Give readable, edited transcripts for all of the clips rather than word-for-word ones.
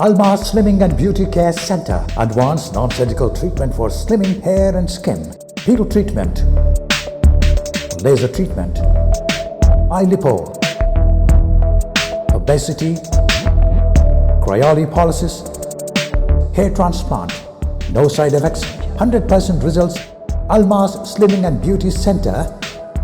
Almas Slimming and Beauty Care Center. Advanced non-surgical treatment for slimming hair and skin. Peel treatment. Laser treatment. Eye lipo. Obesity. Cryolipolysis. Hair transplant. No side effects. 100% results. Almas Slimming and Beauty Center.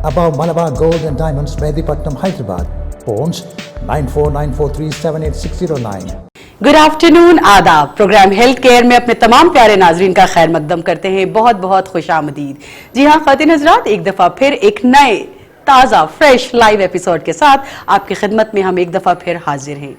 Above Malabar Gold and Diamonds, Mehdipatnam, Hyderabad. Phones 9494378609. Good afternoon, आदाब। Programme health care में अपने तमाम प्यारे नाजरीन का खैर मकदम करते हैं। बहुत बहुत खुशामदीद। जी हाँ ख़वातीन हज़रात, एक दफ़ा फिर एक नए ताज़ा फ्रेश लाइव एपिसोड के साथ आपकी खिदमत में हम एक दफ़ा फिर हाजिर हैं।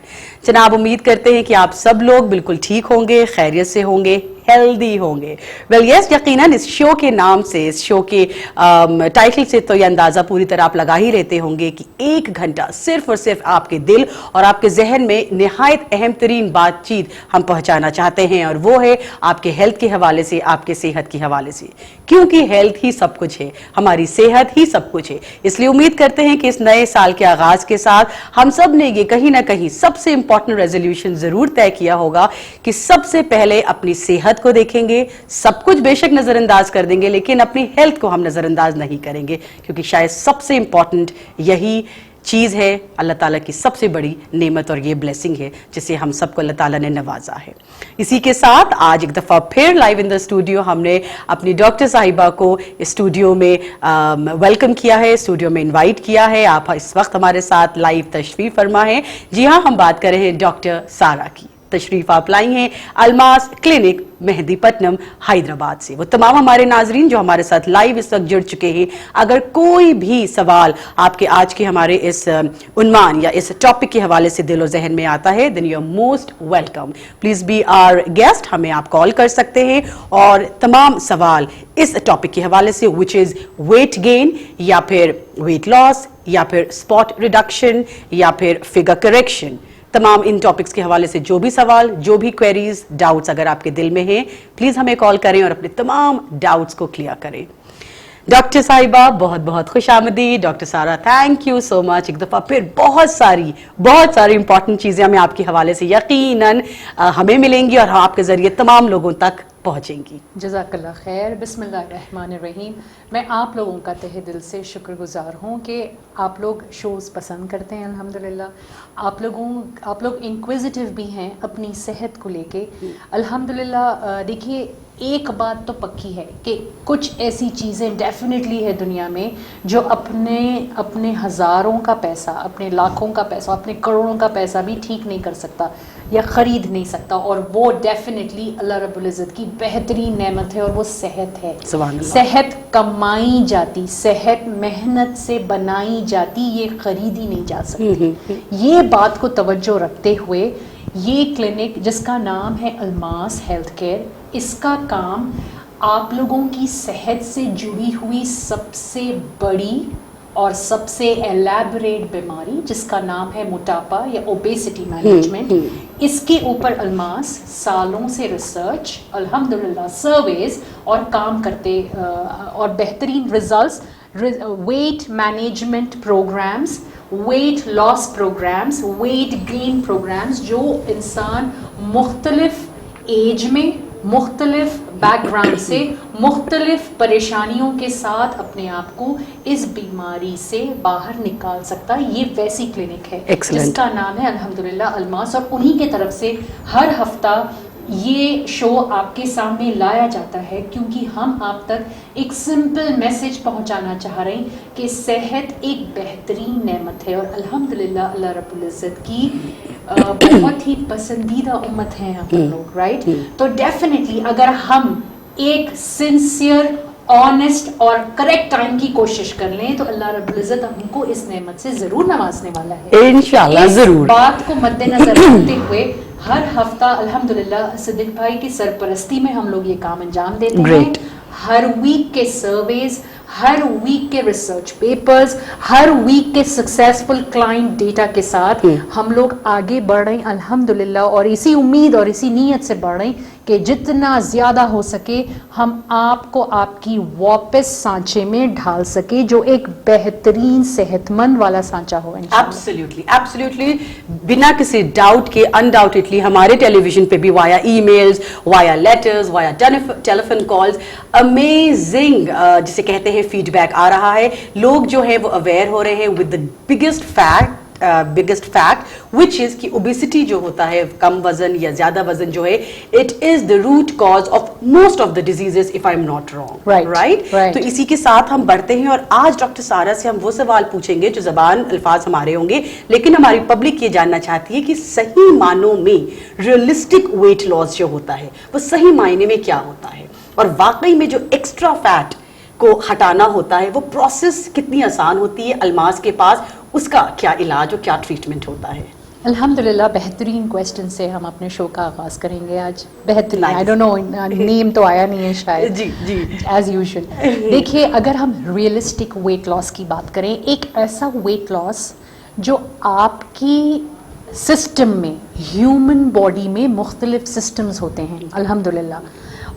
जनाब, उम्मीद करते हैं कि आप सब लोग बिल्कुल ठीक होंगे, खैरियत से होंगे, हेल्दी होंगे। वेल यस, यकीनन इस शो के नाम से, इस शो के टाइटल से तो ये अंदाज़ा पूरी तरह आप लगा ही लेते होंगे कि 1 घंटा सिर्फ और सिर्फ आपके दिल और आपके जहन में निहायत अहम तरीन बातचीत हम पहुंचाना चाहते हैं, और वो है आपके हेल्थ के हवाले से, आपके सेहत के हवाले से। क्योंकि हेल्थ ही सब कुछ है, हमारी सेहत ही सब कुछ है। इसलिए उम्मीद करते हैं कि इस नए साल के आगाज के साथ हम सब ने ये कहीं ना कहीं सबसे इंपॉर्टेंट रेजोल्यूशन जरूर तय किया होगा कि सबसे पहले अपनी सेहत को देखेंगे। सब कुछ बेशक नजरअंदाज कर देंगे, लेकिन अपनी हेल्थ को हम नजरअंदाज नहीं करेंगे, क्योंकि शायद सबसे इंपॉर्टेंट यही चीज है, अल्लाह ताला की सबसे बड़ी नेमत और ये ब्लेसिंग है जिसे हम सबको अल्लाह ताला ने नवाजा है। इसी के साथ आज एक दफ़ा फिर लाइव इन द स्टूडियो हमने अपनी डॉक्टर साहिबा को स्टूडियो में वेलकम किया है, स्टूडियो में इनवाइट किया है। आप इस वक्त हमारे साथ लाइव तशरीफ फरमा है। जी हाँ, हम बात कर रहे हैं डॉक्टर सारा की। तशरीफ आप लाई हैं अलमास क्लिनिक मेहदीपट्टनम हैदराबाद से। वो तमाम हमारे नाजरीन जो हमारे साथ लाइव इस वक्त जुड़ चुके हैं, अगर कोई भी सवाल आपके आज के हमारे इस उन्वान या इस टॉपिक के हवाले से दिल और जहन में आता है, then you are most welcome. Please be our guest. हमें आप कॉल कर सकते हैं और तमाम सवाल इस टॉपिक के हवाले से, विच इज वेट गेन या फिर वेट लॉस या फिर स्पॉट रिडक्शन या फिर फिगर करेक्शन, तमाम इन टॉपिक्स के हवाले से जो भी सवाल, जो भी क्वेरीज, डाउट्स अगर आपके दिल में हैं, प्लीज हमें कॉल करें और अपने तमाम डाउट्स को क्लियर करें। डॉक्टर साहिबा, बहुत बहुत खुशामदीद। डॉक्टर सारा, थैंक यू सो मच। एक दफ़ा फिर बहुत सारी इंपॉर्टेंट चीज़ें हमें आपके हवाले से यकीनन हमें मिलेंगी और आपके ज़रिए तमाम लोगों तक पहुँचेंगी। जज़ाकल्लाह खैर। बिस्मिल्लाहिर्रहमानिर्रहीम। मैं आप लोगों का तहे दिल से शुक्रगुजार हूँ कि आप लोग शोज़ पसंद करते हैं। अल्हम्दुलिल्लाह आप लोग इंक्विजिटिव भी हैं अपनी सेहत को लेके। अल्हम्दुलिल्लाह देखिए, एक बात तो पक्की है कि कुछ ऐसी चीज़ें डेफिनेटली है दुनिया में जो अपने हज़ारों का पैसा, अपने लाखों का पैसा, अपने करोड़ों का पैसा भी ठीक नहीं कर सकता या ख़रीद नहीं सकता, और वो डेफिनेटली अल्लाह रब्बुल इज़्ज़त की बेहतरीन नेमत है, और वो सेहत है। सेहत कमाई जाती, सेहत मेहनत से बनाई जाती, ये ख़रीदी नहीं जा सकती। ये बात को तवज्जो रखते हुए ये क्लिनिक जिसका नाम है अलमास हेल्थ केयर, इसका काम आप लोगों की सेहत से जुड़ी हुई सबसे बड़ी और सबसे एलैबोरेट बीमारी जिसका नाम है मोटापा या ओबेसिटी मैनेजमेंट, इसके ऊपर अलमास सालों से रिसर्च, अल्हम्दुलिल्लाह सर्वेज और काम करते और बेहतरीन results, weight management programs, weight loss programs, weight gain programs, जो इंसान मुख्तलिफ एज में, मुख्तलिफ बैकग्राउंड से, मुख्तलिफ परेशानियों के साथ अपने आप को इस बीमारी से बाहर निकाल सकता है। ये वैसी क्लिनिक है जिसका नाम है अल्हम्दुलिल्लाह अलमास, और उन्हीं के तरफ से हर हफ्ता ये शो आपके सामने लाया जाता है, क्योंकि हम आप तक एक सिंपल मैसेज पहुंचाना चाह रहे हैं कि सेहत एक बेहतरीन नेमत है, और अल्हम्दुलिल्लाह अल्लाह रब्बुल इज़्ज़त की बहुत ही पसंदीदा उम्मत है हम लोग, राइट? तो डेफिनेटली अगर हम एक सिंसियर, ऑनेस्ट और करेक्ट टाइम की कोशिश कर लें तो अल्लाह रब्बुल इज़्ज़त हमको इस नेमत से जरूर नवाजने वाला है, इंशाअल्लाह। जरूर बात को मद्देनजर रखते हुए हर हफ्ता अल्हम्दुलिल्लाह सिद्दीक भाई की सरपरस्ती में हम लोग ये काम अंजाम देते हैं। हर वीक के सर्वेज, हर वीक के रिसर्च पेपर्स, हर वीक के सक्सेसफुल क्लाइंट डेटा के साथ हम लोग आगे बढ़ रहे हैं अल्हम्दुलिल्लाह, और इसी उम्मीद और इसी नीयत से बढ़ रहे हैं कि जितना ज़्यादा हो सके हम आपको आपकी वापस सांचे में ढाल सके, जो एक बेहतरीन सेहतमंद वाला सांचा हो। एब्सोल्युटली एब्सोल्युटली, बिना किसी डाउट के अनडाउटेडली हमारे टेलीविजन पे भी via emails, via letters, via telephone calls amazing जिसे कहते हैं फीडबैक आ रहा है। लोग जो है वो अवेयर हो रहे हैं with the biggest fact which is कि ओबेसिटी जो होता है, कम वजन या ज्यादा वजन जो है, it is the root cause of most of the diseases if I am not wrong, right. तो इसी के साथ हम बढ़ते हैं और आज डॉक्टर सारा से हम वो सवाल पूछेंगे जो जबान अल्फाज हमारे होंगे, लेकिन हमारी पब्लिक ये जानना चाहती है कि सही मानों में रियलिस्टिक वेट लॉस जो होता है वो सही मायने में क्या होता है, और वाकई में जो एक्स्ट्रा फैट को हटाना होता है वो प्रोसेस कितनी आसान होती है अलमास के पास, उसका क्या इलाज और क्या ट्रीटमेंट होता है। अल्हम्दुलिल्लाह, बेहतरीन क्वेश्चन से हम अपने शो का आगाज करेंगे आज। बेहतरीन, आई डोंट नो नेम तो आया नहीं है शायद, जी जी एज यूजुअल। देखिए, अगर हम रियलिस्टिक वेट लॉस की बात करें, एक ऐसा वेट लॉस जो आपकी सिस्टम में, ह्यूमन बॉडी में मुख्तलिफ सिस्टम्स होते हैं अल्हम्दुलिल्लाह,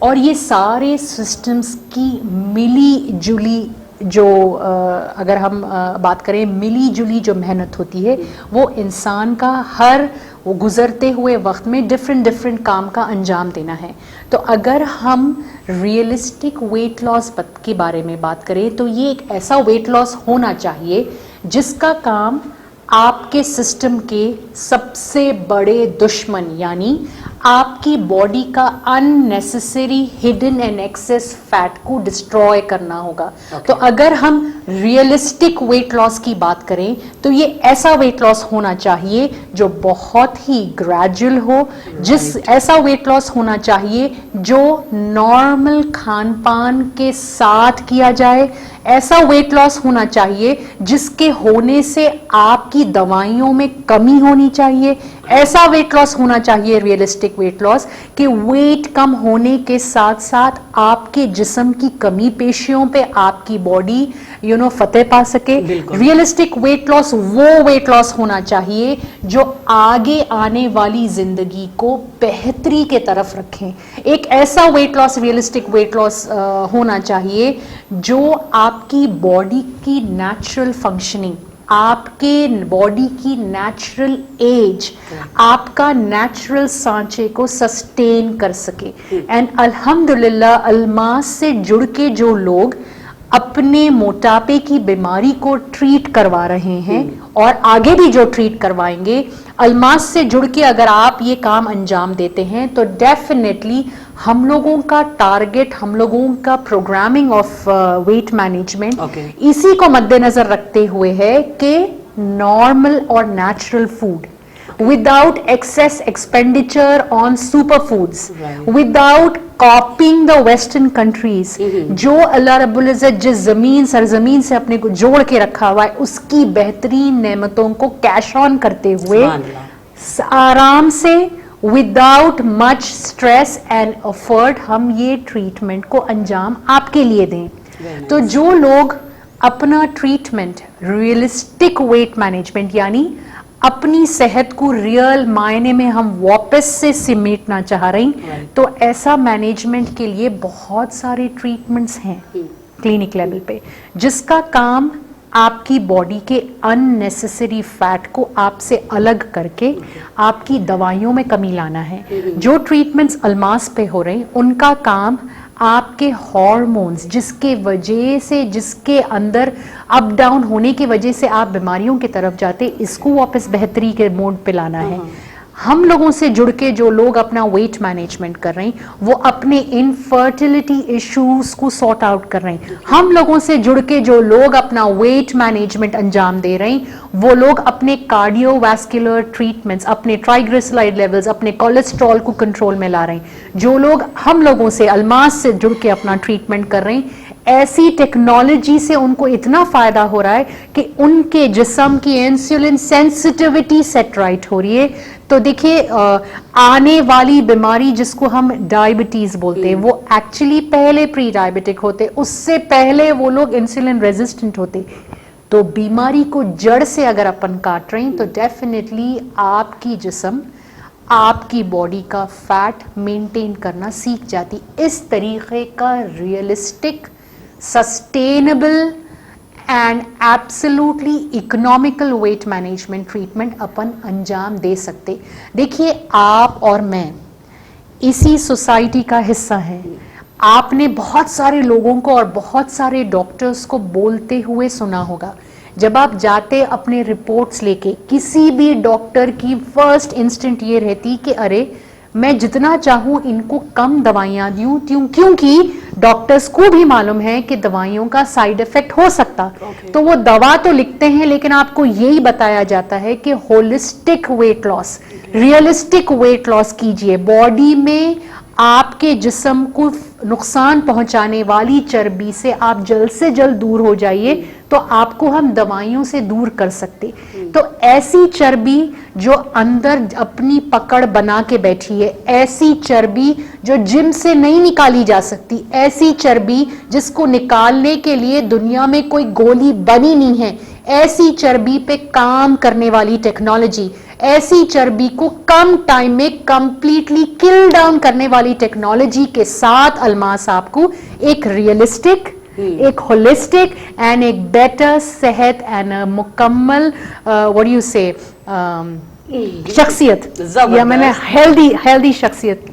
और ये सारे सिस्टम्स की मिली जुली जो अगर हम बात करें मिली जुली जो मेहनत होती है, वो इंसान का हर वो गुज़रते हुए वक्त में डिफरेंट काम का अंजाम देना है। तो अगर हम रियलिस्टिक वेट लॉस के बारे में बात करें तो ये एक ऐसा वेट लॉस होना चाहिए जिसका काम आपके सिस्टम के सबसे बड़े दुश्मन यानी आपकी बॉडी का unnecessary hidden and access fat को डिस्ट्रॉय करना होगा। तो अगर हम रियलिस्टिक वेट लॉस की बात करें तो ये ऐसा वेट लॉस होना चाहिए जो बहुत ही ग्रेजुअल हो, ऐसा वेट लॉस होना चाहिए जो नॉर्मल खान पान के साथ किया जाए, ऐसा वेट लॉस होना चाहिए जिसके होने से आपकी दवाइयों में कमी होनी चाहिए, ऐसा वेट लॉस होना चाहिए रियलिस्टिक वेट लॉस कि वेट कम होने के साथ साथ आपके जिस्म की कमी पेशियों पे आपकी बॉडी फतेह पा सके। रियलिस्टिक वेट लॉस वो वेट लॉस होना चाहिए जो आगे आने वाली जिंदगी को बेहतरी के तरफ रखें। एक ऐसा weight loss, realistic weight loss होना चाहिए जो आपकी बॉडी की नेचुरल फंक्शनिंग, आपके बॉडी की नेचुरल एज, आपका नेचुरल सांचे को सस्टेन कर सके। एंड अल्हम्दुलिल्लाह, अल्मास से जुड़ के जो लोग अपने मोटापे की बीमारी को ट्रीट करवा रहे हैं और आगे भी जो ट्रीट करवाएंगे, अल्मास से जुड़ के अगर आप ये काम अंजाम देते हैं तो डेफिनेटली हम लोगों का टारगेट, हम लोगों का प्रोग्रामिंग ऑफ वेट मैनेजमेंट इसी को मद्देनजर रखते हुए है कि नॉर्मल और natural food without excess expenditure on superfoods, without copying the western countries, जो अल्लाह रब्बुल इज़्ज़त जिस जमीन सरजमीन से अपने को जोड़ के रखा हुआ है उसकी बेहतरीन नेमतों को कैश ऑन करते हुए आराम से without much stress and effort हम ये ट्रीटमेंट को अंजाम आपके लिए दें। तो जो लोग अपना ट्रीटमेंट रियलिस्टिक वेट मैनेजमेंट यानी अपनी सेहत को रियल मायने में हम वापस से सिमेटना चाह रहे हैं, तो ऐसा मैनेजमेंट के लिए बहुत सारे ट्रीटमेंट्स हैं क्लिनिक लेवल पे, जिसका काम आपकी बॉडी के अननेसेसरी फैट को आपसे अलग करके आपकी दवाइयों में कमी लाना है। जो ट्रीटमेंट्स अल्मास पे हो रहे हैं उनका काम आपके हार्मोन्स जिसके वजह से, जिसके अंदर अप डाउन होने की वजह से आप बीमारियों की तरफ जाते, इसको वापस बेहतरी के मोड पे लाना है। हम लोगों से जुड़ के जो लोग अपना वेट मैनेजमेंट कर रहे हैं वो अपने इनफर्टिलिटी इश्यूज को सॉर्ट आउट कर रहे हैं। हम लोगों से जुड़ के जो लोग अपना वेट मैनेजमेंट अंजाम दे रहे हैं वो लोग अपने कार्डियोवैस्कुलर ट्रीटमेंट्स, अपने ट्राइग्लिसराइड लेवल्स, अपने कोलेस्ट्रॉल को कंट्रोल में ला रहे हैं। जो लोग हम लोगों से अल्मास से जुड़ के अपना ट्रीटमेंट कर रहे हैं, ऐसी टेक्नोलॉजी से उनको इतना फायदा हो रहा है कि उनके जिस्म की इंसुलिन सेंसिटिविटी सेट राइट हो रही है। तो देखिए आने वाली बीमारी जिसको हम डायबिटीज बोलते हैं, वो एक्चुअली पहले प्री डायबिटिक होते, उससे पहले वो लोग इंसुलिन रेजिस्टेंट होते। तो बीमारी को जड़ से अगर अपन काट रहे हैं तो डेफिनेटली आपकी जिस्म, आपकी बॉडी का फैट मेंटेन करना सीख जाती। इस तरीके का realistic, sustainable and absolutely economical weight management treatment अपन अंजाम दे सकते। देखिए आप और मैं इसी सोसाइटी का हिस्सा हैं। आपने बहुत सारे लोगों को और बहुत सारे डॉक्टर्स को बोलते हुए सुना होगा, जब आप जाते अपने रिपोर्ट्स लेके, किसी भी डॉक्टर की फर्स्ट इंस्टेंट ये रहती कि अरे मैं जितना चाहूं इनको कम दवाइयां दूं, क्योंकि डॉक्टर्स को भी मालूम है कि दवाइयों का साइड इफेक्ट हो सकता। तो वो दवा तो लिखते हैं, लेकिन आपको यही बताया जाता है कि holistic weight loss, realistic weight loss कीजिए। बॉडी में आपके जिस्म को नुकसान पहुंचाने वाली चर्बी से आप जल्द से जल्द दूर हो जाइए, तो आपको हम दवाइयों से दूर कर सकते। तो ऐसी चर्बी जो अंदर अपनी पकड़ बना के बैठी है, ऐसी चर्बी जो जिम से नहीं निकाली जा सकती, ऐसी चर्बी जिसको निकालने के लिए दुनिया में कोई गोली बनी नहीं है, ऐसी चर्बी पे काम करने वाली टेक्नोलॉजी, ऐसी चर्बी को कम टाइम में कंप्लीटली किल डाउन करने वाली टेक्नोलॉजी के साथ अल्मास आपको एक रियलिस्टिक, एक होलिस्टिक एंड एक बेटर सेहत एंड मुकम्मल व्हाट यू से शख्सियत, या मैंने हेल्दी शख्सियत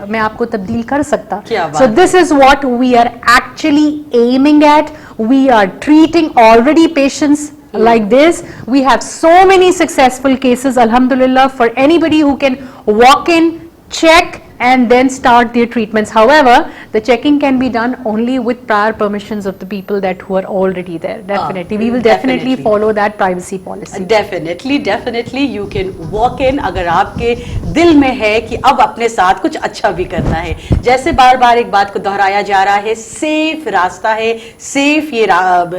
मैं आपको तब्दील कर सकता। So this is what we are actually aiming at. We are treating already patients like this. We have so many successful cases, alhamdulillah, for anybody who can walk in, check and then start their treatments. However, the checking can be done only with prior permissions of the people that who are already there. Definitely, we will definitely follow that privacy policy. Definitely you can walk in अगर आपके दिल में है कि अब अपने साथ कुछ अच्छा भी करना है। जैसे बार बार एक बात को दोहराया जा रहा है, सेफ रास्ता है, सेफ ये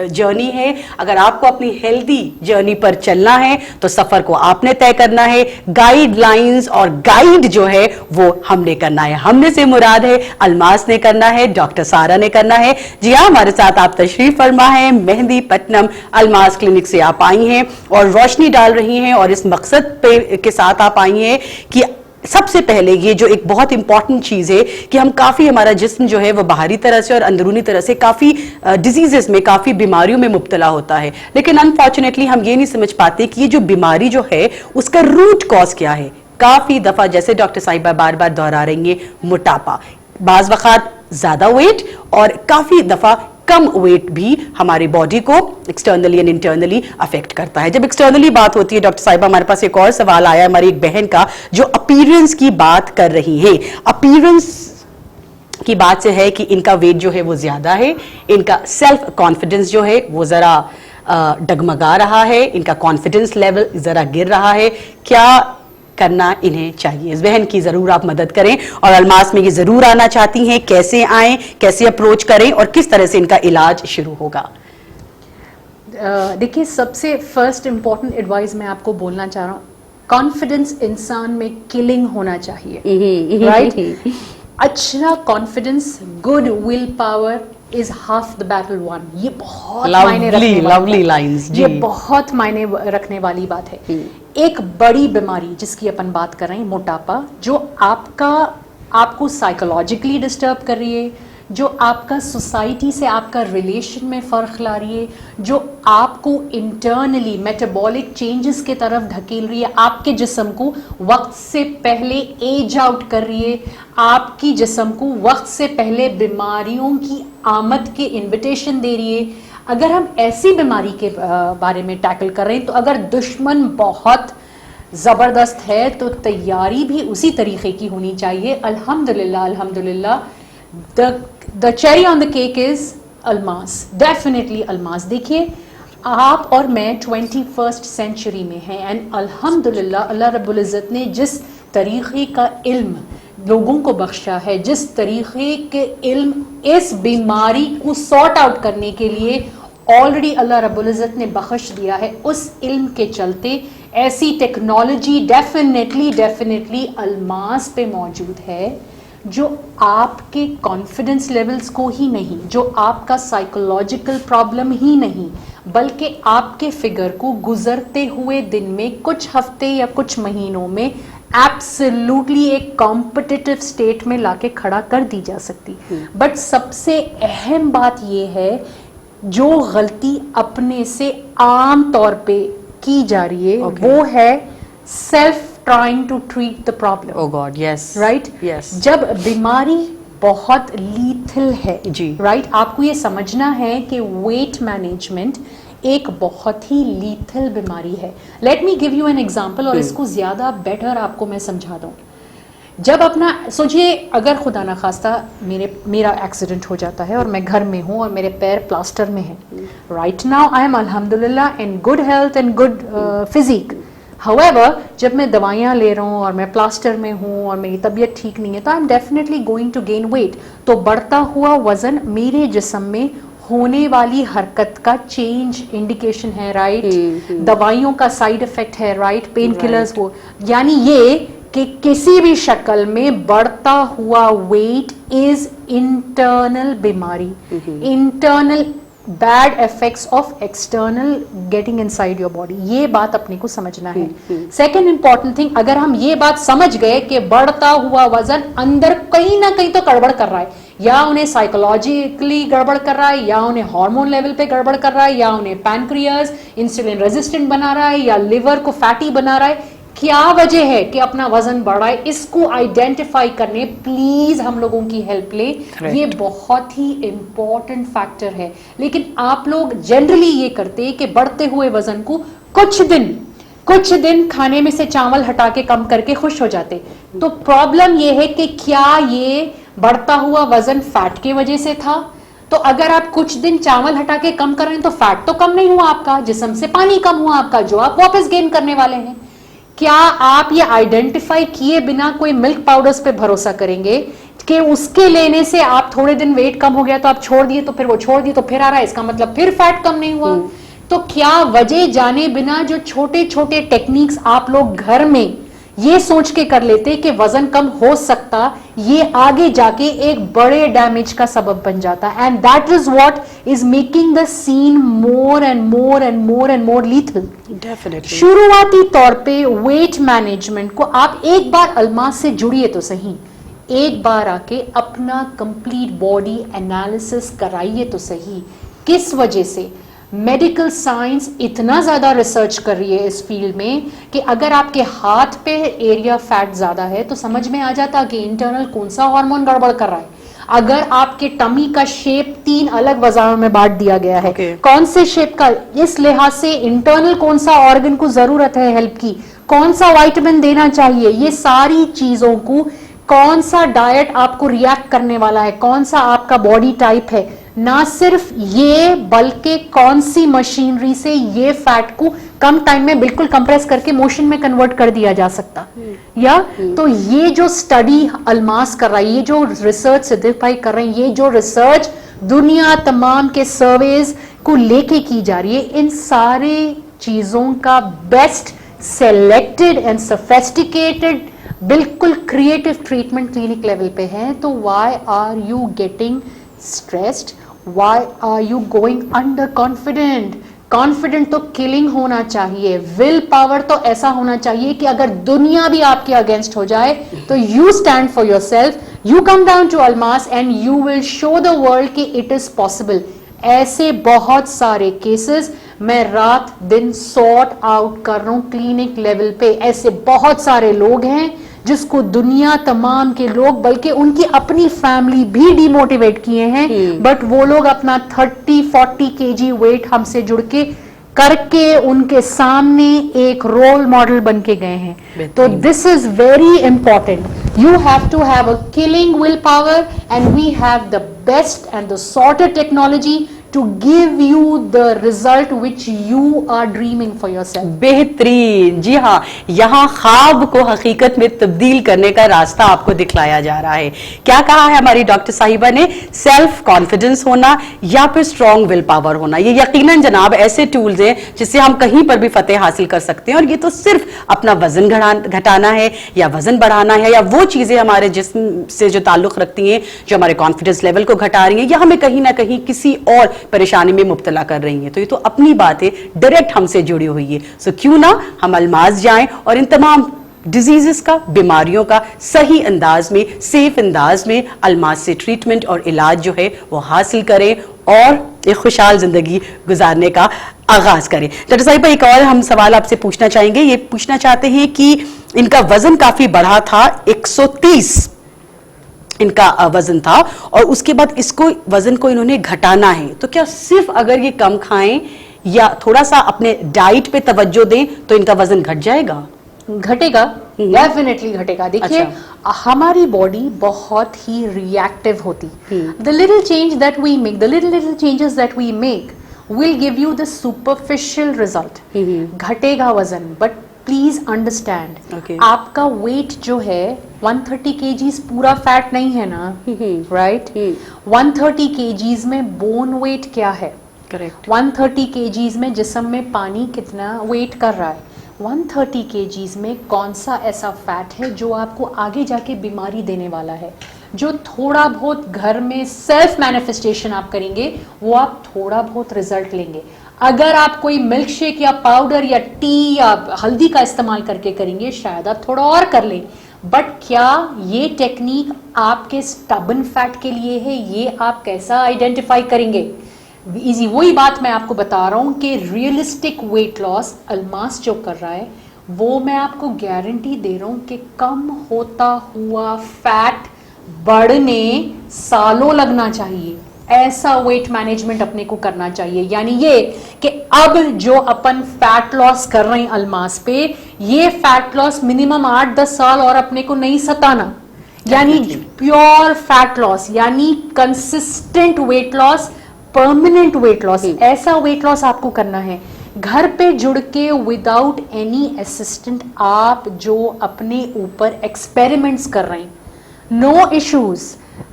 जर्नी है। अगर आपको अपनी हेल्दी जर्नी पर चलना है तो सफर को आपने तय करना है। गाइडलाइंस और गाइड जो है वो हमने करना है। हमने से मुराद है अल्मास ने करना है, डॉक्टर सारा ने करना है। जी हाँ, हमारे साथ आप तशरीफ फरमा है, मेहंदीपट्टनम अल्मास क्लिनिक से आप आई हैं और रोशनी डाल रही हैं, और इस मकसद पे के साथ आप आई हैं कि सबसे पहले ये जो एक बहुत इंपॉर्टेंट चीज है कि हम काफी, हमारा जिस्म जो है वो बाहरी तरह से और अंदरूनी तरह से काफी डिजीजेस में, काफी बीमारियों में मुब्तला होता है, लेकिन अनफॉर्चुनेटली हम ये नहीं समझ पाते कि ये जो बीमारी जो है उसका रूट कॉज क्या है। काफी दफा जैसे डॉक्टर साहिबा बार बार दोहरा रही है, मोटापा, बाज वक़ात ज्यादा वेट और काफी दफा कम वेट भी हमारी बॉडी को एक्सटर्नली एंड इंटरनली अफेक्ट करता है। जब एक्सटर्नली बात होती है डॉक्टर साहिबा, हमारे पास एक और सवाल आया हमारी एक बहन का जो अपीयरेंस की बात कर रही है। अपीयरेंस की बात से है कि इनका वेट जो है वो ज्यादा है, इनका सेल्फ कॉन्फिडेंस जो है वो जरा डगमगा रहा है, इनका कॉन्फिडेंस लेवल जरा गिर रहा है। क्या करना इन्हें चाहिए? इस बहन की जरूर आप मदद करें, और अल्मास में ये जरूर आना चाहती हैं, कैसे आएं, कैसे अप्रोच करें और किस तरह से इनका इलाज शुरू होगा? देखिए, सबसे फर्स्ट इंपॉर्टेंट एडवाइस मैं आपको बोलना चाह रहा हूँ, कॉन्फिडेंस इंसान में किलिंग होना चाहिए, राइट? अच्छा confidence, good will power is half the battle one. ये बहुत मायने रखने वाली लाइंस, ये बहुत मायने रखने वाली बात है। एक बड़ी बीमारी जिसकी अपन बात कर रहे हैं, मोटापा, जो आपको साइकोलॉजिकली डिस्टर्ब कर रही है, जो आपका सोसाइटी से आपका रिलेशन में फ़र्क ला रही है, जो आपको इंटरनली मेटाबॉलिक चेंजेस के तरफ धकेल रही है, आपके जिस्म को वक्त से पहले एज आउट कर रही है, आपकी जिस्म को वक्त से पहले बीमारियों की आमद के इन्विटेशन दे रही है। अगर हम ऐसी बीमारी के बारे में टैकल कर रहे हैं, तो अगर दुश्मन बहुत ज़बरदस्त है तो तैयारी भी उसी तरीके की होनी चाहिए। अल्हम्दुलिल्लाह, अल्हम्दुलिल्लाह, the cherry on the cake is Almas, definitely Almas. देखिए, आप और मैं 21st सेंचुरी में हैं, एंड अल्हम्दुलिल्लाह अल्लाह रब्बुल इज़्ज़त ने जिस तरीक़े का इल्म, लोगों को बख्शा है, जिस तरीके के इल्म इस बीमारी को सॉर्ट आउट करने के लिए ऑलरेडी अल्लाह रब्बुल इज़्ज़त ने बख्श दिया है, उस इल्म के चलते ऐसी टेक्नोलॉजी डेफिनेटली अल्मास पे मौजूद है जो आपके कॉन्फिडेंस लेवल्स को ही नहीं, जो आपका साइकोलॉजिकल प्रॉब्लम ही नहीं, बल्कि आपके फिगर को गुजरते हुए दिन में कुछ हफ्ते या कुछ महीनों में एब्सोल्युटली एक कॉम्पिटिटिव स्टेट में लाके खड़ा कर दी जा सकती। बट सबसे अहम बात यह है, जो गलती अपने से आम तौर पे की जा रही है वो है self trying to treat the problem. Oh God, yes. Right? Yes. जब बीमारी बहुत लीथल है, जी। राइट, आपको ये समझना है कि वेट मैनेजमेंट एक बहुत ही लीथल बीमारी है। Let me give you an example, और इसको ज्यादा बेटर आपको मैं समझा दूं। जब अपना सोचिए, अगर खुदा ना खास्ता मेरा एक्सीडेंट हो जाता है और मैं घर में हूँ और मेरे पैर प्लास्टर में हैं, राइट नाउ आई एम अल्हम्दुलिल्लाह in good health and good physique. However, जब मैं दवाइयाँ ले रहा हूँ और मैं प्लास्टर में हूँ और मेरी तबीयत ठीक नहीं है, तो I am definitely going to gain weight. तो बढ़ता हुआ वजन मेरे जिस्म में होने वाली हरकत का चेंज इंडिकेशन है, राइट? दवाइयों का साइड इफेक्ट है, राइट? पेन किलर्स वो, यानी ये कि किसी भी शक्ल में बढ़ता हुआ वेट इज इंटरनल बीमारी, internal bad effects of external getting inside your body. ये बात अपने को समझना है। सेकेंड इंपॉर्टेंट थिंग, अगर हम ये बात समझ गए कि बढ़ता हुआ वजन अंदर कहीं ना कहीं तो गड़बड़ कर रहा है, या उन्हें साइकोलॉजिकली गड़बड़ कर रहा है, या उन्हें हार्मोन लेवल पे गड़बड़ कर रहा है, या उन्हें पैनक्रियाज इंसुलिन रेजिस्टेंट बना रहा है, या लिवर को फैटी बना रहा है, क्या वजह है कि अपना वजन बढ़ रहा है, इसको आइडेंटिफाई करने प्लीज हम लोगों की हेल्प ले। ये बहुत ही इंपॉर्टेंट फैक्टर है। लेकिन आप लोग जनरली ये करते हैं कि बढ़ते हुए वजन को कुछ दिन खाने में से चावल हटा के कम करके खुश हो जाते। तो प्रॉब्लम ये है कि क्या ये बढ़ता हुआ वजन फैट की वजह से था? तो अगर आप कुछ दिन चावल हटा के कम कर रहे हैं तो फैट तो कम नहीं हुआ आपका, जिस्म से पानी कम हुआ आपका, जो आप वापस गेन करने वाले हैं। क्या आप ये आइडेंटिफाई किए बिना कोई मिल्क पाउडर्स पे भरोसा करेंगे कि उसके लेने से आप थोड़े दिन वेट कम हो गया तो आप छोड़ दिए, तो फिर वो छोड़ दिए तो फिर आ रहा है, इसका मतलब फिर फैट कम नहीं हुआ? तो क्या वजह जाने बिना जो छोटे छोटे टेक्निक्स आप लोग घर में ये सोच के कर लेते कि वजन कम हो सकता, ये आगे जाके एक बड़े डैमेज का सबब बन जाता। And that is what is making the seen more and more and more and more lethal. Definitely. शुरुआती तौर पे वेट मैनेजमेंट को आप एक बार अल्मास से जुड़िए तो सही, एक बार आके अपना कंप्लीट बॉडी एनालिसिस कराइए तो सही। किस वजह से? मेडिकल साइंस इतना ज्यादा रिसर्च कर रही है इस फील्ड में कि अगर आपके हाथ पे एरिया फैट ज्यादा है तो समझ में आ जाता कि इंटरनल कौन सा हार्मोन गड़बड़ कर रहा है। अगर आपके टमी का शेप 3 अलग वजहों में बांट दिया गया है, कौन से शेप का, इस लिहाज से इंटरनल कौन सा ऑर्गन को जरूरत है हेल्प की, कौन सा विटामिन देना चाहिए, ये सारी चीजों को, कौन सा डाइट आपको रिएक्ट करने वाला है, कौन सा आपका बॉडी टाइप है, ना सिर्फ ये बल्कि कौन सी मशीनरी से ये फैट को कम टाइम में बिल्कुल कंप्रेस करके मोशन में कन्वर्ट कर दिया जा सकता या तो ये जो स्टडी अल्मास कर रहा है, ये जो रिसर्च सिद्दीक भाई कर रहे हैं, ये जो रिसर्च दुनिया तमाम के सर्वेज को लेके की जा रही है, इन सारे चीजों का बेस्ट सेलेक्टेड एंड सोफिस्टिकेटेड बिल्कुल क्रिएटिव ट्रीटमेंट क्लिनिक लेवल पे है। तो why are you getting stressed? Why are you going under confident? Confident तो किलिंग होना चाहिए, विल पावर तो ऐसा होना चाहिए कि अगर दुनिया भी आपके अगेंस्ट हो जाए तो you stand for yourself, you come down to Almas and you will show the world कि इट इज पॉसिबल। ऐसे बहुत सारे केसेस मैं रात दिन सॉर्ट आउट कर रहा हूं क्लिनिक लेवल पे। ऐसे बहुत सारे लोग हैं जिसको दुनिया तमाम के लोग, बल्कि उनकी अपनी फैमिली भी डिमोटिवेट किए हैं, बट वो लोग अपना 30-40 kg वेट हमसे जुड़ के करके उनके सामने एक रोल मॉडल बन के गए हैं। तो this is very important. You have to have a killing will power and we have the best and the sorted technology to give you the result which you are dreaming for yourself. बेहतरीन, जी हाँ, यहाँ ख्वाब को हकीकत में तब्दील करने का रास्ता आपको दिखलाया जा रहा है। क्या कहा है हमारी डॉक्टर साहिबा ने? सेल्फ कॉन्फिडेंस होना या फिर स्ट्रॉन्ग विल पावर होना। ये यकीनन जनाब ऐसे टूल्स हैं जिससे हम कहीं पर भी फतेह हासिल कर सकते हैं। और ये तो सिर्फ अपना वजन घटाना है या वजन बढ़ाना है या वो चीजें हमारे जिस्म से जो ताल्लुक रखती हैं जो हमारे कॉन्फिडेंस लेवल को घटा रही हैं या हमें कहीं ना कहीं किसी और परेशानी में मुब्तला कर रही हैं। तो ये तो अपनी बात है, डायरेक्ट हमसे जुड़ी हुई है। सो क्यों ना हम अल्माज़ जाएं और इन तमाम डिजीजेस का, बीमारियों का सही अंदाज में, सेफ अंदाज में अल्माज़ से ट्रीटमेंट और इलाज जो है वो हासिल करें और एक खुशहाल जिंदगी गुजारने का आगाज करें। डॉक्टर साहिबा, एक और हम सवाल आपसे पूछना चाहेंगे। ये पूछना चाहते हैं कि इनका वजन काफी बढ़ा था, 130 इनका वजन था और उसके बाद इसको वजन को इन्होंने घटाना है। तो क्या सिर्फ अगर ये कम खाएं या थोड़ा सा अपने डाइट पे तवज्जो दें तो इनका वजन घट जाएगा? घटेगा, डेफिनेटली घटेगा। देखिए, हमारी बॉडी बहुत ही रिएक्टिव होती। The little change that we make, the little changes that we make will give you the superficial result. घटेगा वजन, बट प्लीज अंडरस्टैंड, आपका वेट जो है 130 kgs पूरा फैट नहीं है ना, राइट? 130 kgs में बोन वेट क्या है? करेक्ट। 130 kgs में जिस्म में पानी कितना वेट कर रहा है? 130 kgs में कौन सा ऐसा फैट है जो आपको आगे जाके बीमारी देने वाला है? जो थोड़ा बहुत घर में सेल्फ मैनिफेस्टेशन आप करेंगे वो आप थोड़ा बहुत रिजल्ट लेंगे। अगर आप कोई मिल्क शेक या पाउडर या टी या हल्दी का इस्तेमाल करके करेंगे शायद आप थोड़ा और कर लें, बट क्या ये टेक्निक आपके स्टबन फैट के लिए है? ये आप कैसा आइडेंटिफाई करेंगे? इजी वही बात मैं आपको बता रहा हूं कि रियलिस्टिक वेट लॉस अल्मास जो कर रहा है वो मैं आपको गारंटी दे रहा हूं कि कम होता हुआ फैट बढ़ने सालों लगना चाहिए। ऐसा वेट मैनेजमेंट अपने को करना चाहिए। यानी ये कि अब जो अपन फैट लॉस कर रहे हैं अल्मास पे, ये फैट लॉस मिनिमम 8-10 साल और अपने को नहीं सताना। यानी प्योर फैट लॉस, यानी consistent weight loss, permanent weight loss, ऐसा वेट लॉस आपको करना है घर पे जुड़ के विदाउट एनी असिस्टेंट। आप जो अपने ऊपर एक्सपेरिमेंट्स कर रहे हैं, no issues,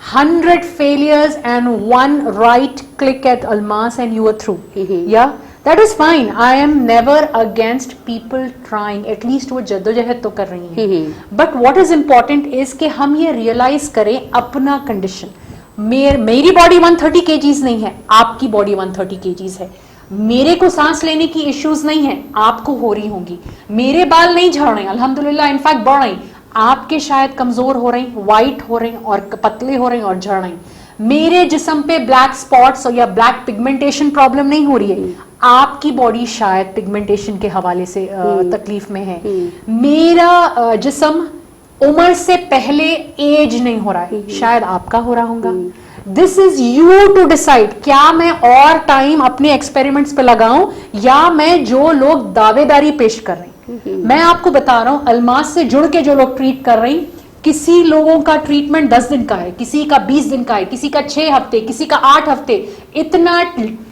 100 failures and 1 right click at Almas and you are through. Yeah, that is fine. I am never against people trying. At least वो जद्दोजहद तो कर रही हैं। But what is important is कि हम ये realize करें अपना condition। मेरी बॉडी 130 kgs नहीं है, आपकी बॉडी 130 kgs है। मेरे को सांस लेने की इश्यूज नहीं है, आपको हो रही होंगी। मेरे बाल नहीं झड़ रहे, अल्हम्दुलिल्लाह, इनफैक्ट बढ़ रहे। आपके शायद कमजोर हो रहे हैं, वाइट हो रहे हैं और पतले हो रहे हैं और झड़ रहे हैं। मेरे जिस्म पे ब्लैक स्पॉट्स या ब्लैक पिगमेंटेशन प्रॉब्लम नहीं हो रही है, आपकी बॉडी शायद पिगमेंटेशन के हवाले से तकलीफ में है। मेरा जिस्म उम्र से पहले एज नहीं हो रहा है, शायद आपका हो रहा होगा। This is you to decide. क्या मैं और टाइम अपने एक्सपेरिमेंट्स पे लगाऊं या मैं जो लोग दावेदारी पेश कर रहे हैं, मैं आपको बता रहा हूं, अल्मास से जुड़ के जो लोग ट्रीट कर रहे हैं, किसी लोगों का ट्रीटमेंट 10 दिन का है, किसी का 20 दिन का है, किसी का 6 हफ्ते, किसी का 8 हफ्ते। इतना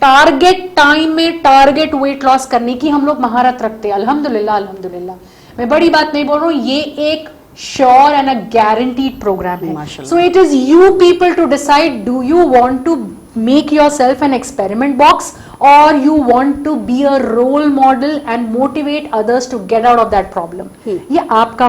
टारगेट टाइम में टारगेट वेट लॉस करने की हम लोग महारत रखते हैं। अल्हम्दुलिल्लाह, अल्हम्दुलिल्लाह। मैं बड़ी बात नहीं बोल रहा हूं, ये एक sure and a guaranteed program है। So it is you people to decide, do you want to make yourself an experiment box or you want to be a role model and motivate others to get out of that problem. ये आपका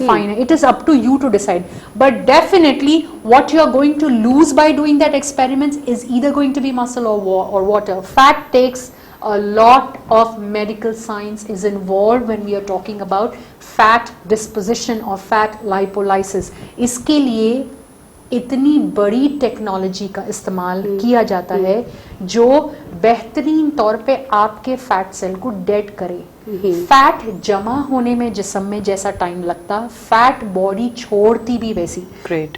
fine है, it is up to you to decide, but definitely what you are going to lose by doing that experiments is either going to be muscle or water. Fat takes a lot of medical science is involved when we are talking about fat disposition or fat lipolysis. इसके लिए इतनी बड़ी technology का इस्तेमाल किया जाता है जो बेहतरीन तौर पे आपके फैट सेल को डेड करे। फैट जमा होने में जिस्म में जैसा टाइम लगता, फैट बॉडी छोड़ती भी वैसी।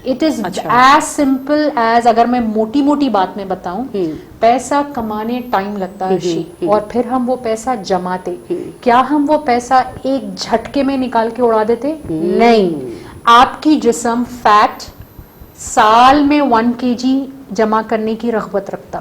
It is as simple as, अगर मैं मोटी मोटी बात में बताऊं, पैसा कमाने टाइम लगता है और फिर हम वो पैसा जमाते। क्या हम वो पैसा एक झटके में निकाल के उड़ा देते? नहीं। आपकी जिस्म फैट साल में 1 kg जमा करने की रग़बत रखता।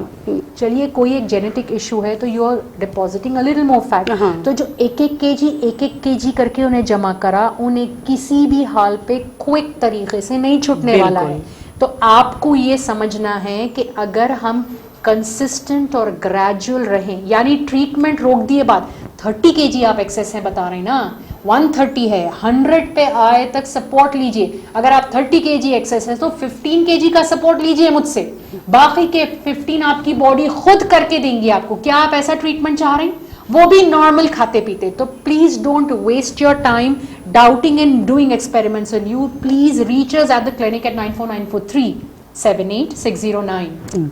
चलिए कोई एक जेनेटिक इशू है तो you are depositing a little more fat, तो जो एक एक केजी करके उन्हें जमा करा, उन्हें किसी भी हाल पे क्विक तरीके से नहीं छूटने वाला है। तो आपको ये समझना है कि अगर हम कंसिस्टेंट और ग्रेजुअल रहें, यानी ट्रीटमेंट रोक दिए बाद 30 केजी आप एक्सेस है बता रहे हैं ना, 130 है, 100 पे आए तक सपोर्ट लीजिए। अगर आप 30 केजी एक्सेस है तो 15 केजी का सपोर्ट लीजिए मुझसे, बाकी के 15 आपकी बॉडी खुद करके देंगी आपको। क्या आप ऐसा ट्रीटमेंट चाह रहे हैं, वो भी नॉर्मल खाते पीते? तो please don't waste your time doubting and doing experiments on you. Please reach us at the clinic at 9494378609।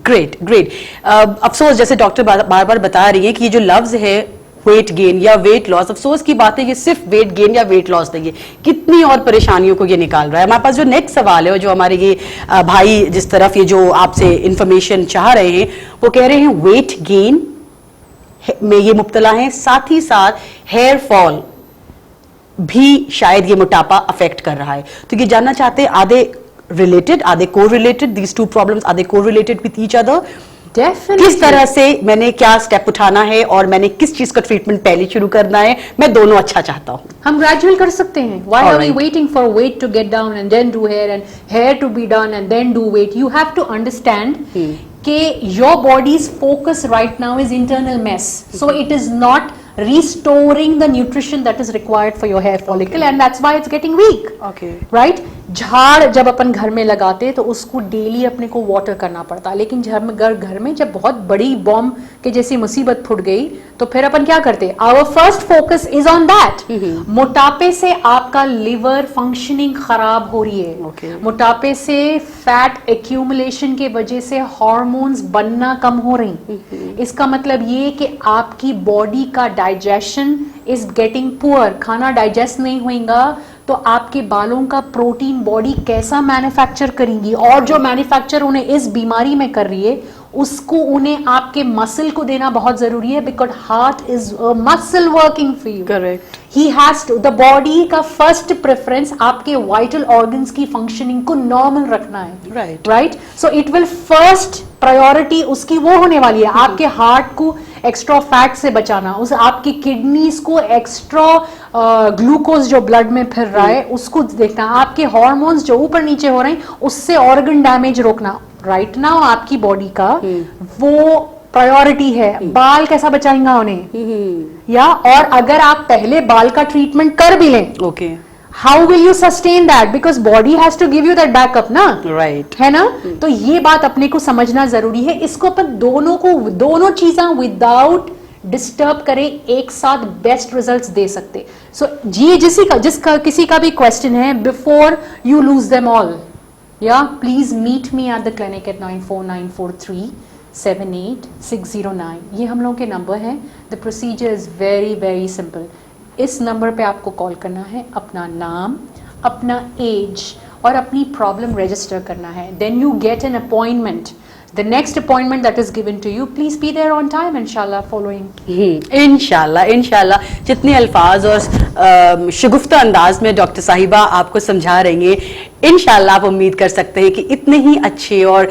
Great great. अफसोस जैसे डॉक्टर बार बार बता रही है कि ये जो लफ्ज है वेट गेन या वेट लॉस, अफसोस की बात है ये सिर्फ वेट गेन या वेट लॉस नहीं है, कितनी और परेशानियों को ये निकाल रहा है। हमारे पास जो नेक्स्ट सवाल है, जो हमारे ये भाई जिस तरफ ये जो आपसे इंफॉर्मेशन चाह रहे हैं, वो कह रहे हैं वेट गेन में ये मुब्तला हैं, साथ ही साथ हेयर फॉल भी शायद ये मोटापा अफेक्ट कर रहा है। तो ये जानना चाहते हैं, are they related, are they correlated, these two problems are they correlated with each other? किस तरह से मैंने क्या स्टेप उठाना है और मैंने किस चीज का ट्रीटमेंट पहले शुरू करना है? मैं दोनों अच्छा चाहता हूँ। हम ग्रेजुअल कर सकते हैं। Why are we waiting for weight to get down and then do hair and hair to be done and then do weight? You have to understand कि your body's focus right now is internal mess. So it is not restoring the nutrition that is required for your hair follicle and that's why it's getting weak. Okay. Right? झाड़ जब अपन घर में लगाते तो उसको daily अपने को water करना पड़ता, लेकिन घर में जब बहुत बड़ी बॉम्ब के जैसी मुसीबत फुट गई तो फिर अपन क्या करते? Our first focus is on that. मोटापे से आपका लिवर फंक्शनिंग खराब हो रही है। मोटापे से फैट एक्यूमुलेशन के वजह से हार्मोन्स बनना कम हो रही। इसका मतलब ये कि आपकी बॉडी का डाइजेशन इज गेटिंग पुअर। खाना डाइजेस्ट नहीं होगा तो आपके बालों का प्रोटीन बॉडी कैसा मैन्युफैक्चर करेंगी, और जो मैन्युफैक्चर उन्हें इस बीमारी में कर रही है उसको उन्हें आपके मसल को देना बहुत जरूरी है, because heart is muscle working for you. Correct. He has to, the body का फर्स्ट प्रेफरेंस आपके वाइटल ऑर्गन्स की फंक्शनिंग को नॉर्मल रखना है। Right. So it will first priority उसकी वो होने वाली है, आपके हार्ट को एक्स्ट्रा फैट से बचाना, उस आपकी किडनीज को एक्स्ट्रा ग्लूकोज जो ब्लड में फिर रहा है उसको देखना, आपके हार्मोन्स जो ऊपर नीचे हो रहे हैं उससे ऑर्गन डैमेज रोकना। राइट नाउ आपकी बॉडी का वो प्रायोरिटी है। बाल कैसा बचाएंगा उन्हें, या और अगर आप पहले बाल का ट्रीटमेंट कर भी लें, okay, how will you sustain that, because body has to give you that backup ना। राइट है ना। तो ये बात अपने को समझना जरूरी है। इसको अपन दोनों चीजें विदाउट डिस्टर्ब करें एक साथ बेस्ट रिजल्ट्स दे सकते। सो जी किसी का भी क्वेश्चन है before you lose them all, या please meet me at the clinic at 9494378609। ये हम लोगों के नंबर हैं। The procedure is very very simple. इस नंबर पे आपको कॉल करना है, अपना नाम, अपना एज और अपनी प्रॉब्लम रजिस्टर करना है। Then you get an appointment. The next appointment that is given to you, please be there on time, inshallah, following. इंशाल्लाह जितने अल्फाज और शगुफ्ता अंदाज में डॉक्टर साहिबा आपको समझा रही हैं, इंशाल्लाह आप उम्मीद कर सकते हैं कि इतने ही अच्छे और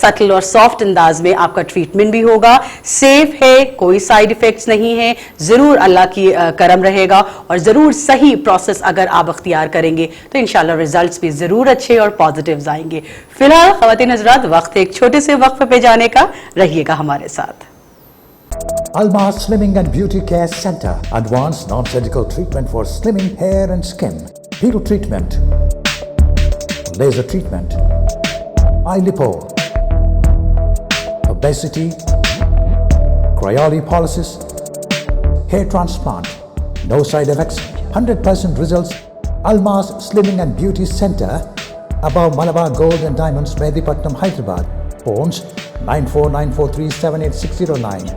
सटल और सॉफ्ट अंदाज में आपका ट्रीटमेंट भी होगा। सेफ है, कोई साइड इफेक्ट्स नहीं है, जरूर अल्लाह की करम रहेगा और जरूर सही प्रोसेस अगर आप अख्तियार करेंगे तो इंशाल्लाह रिजल्ट्स भी जरूर अच्छे और पॉजिटिव्स आएंगे। फिलहाल ख्वातीन हज़रात, वक्त एक छोटे से वक्फे पे जाने का, रहिएगा हमारे साथ। Almas Slimming and Beauty Care Center. Advanced non-surgical treatment for slimming hair and skin. Peel treatment. Laser treatment. Eye lipo. Obesity. Cryolipolysis. Hair transplant. No side effects. 100% results. Almas Slimming and Beauty Center. Above Malabar Gold and Diamonds, Medipatnam, Hyderabad. Phones 9494378609.